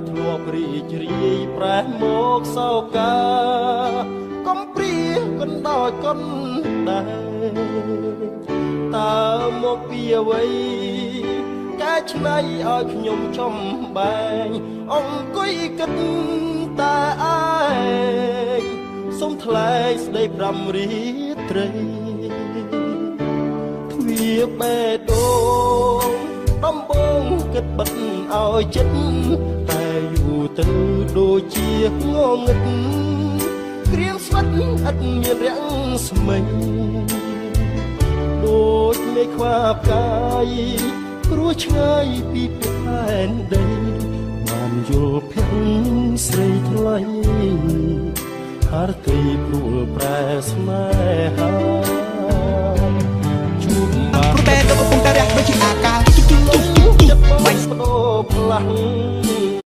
ធ្លាប់រីករាយប្រែមកសោកាកំព្រាកណ្ដោចកណ្ដែតើមកពីអ្វីកែច្នៃឲ្យខ្ញុំចំបែងអង្គុយគិតតែឯងសូមថ្លែងស្ដីប្រាំរីត្រីទ្វាបេះដូងដំបងគិតបិទឲ្យចិត្តតែយូរទៅដូចជាងងឹតក្រៀមស្វិតឥតមានរាំងស្មិញដូចមេឃខ្វាផ្កាយព្រោះឆ្ងាយពីផែនដីបានយល់ភ័ក្រស្រីថ្លៃហារទីព្រួលប្រែស្នេហាជួបមកប្របែកទៅកំពុងតែរះដូចជាអាកាលចិត្តបដូរផ្លាំង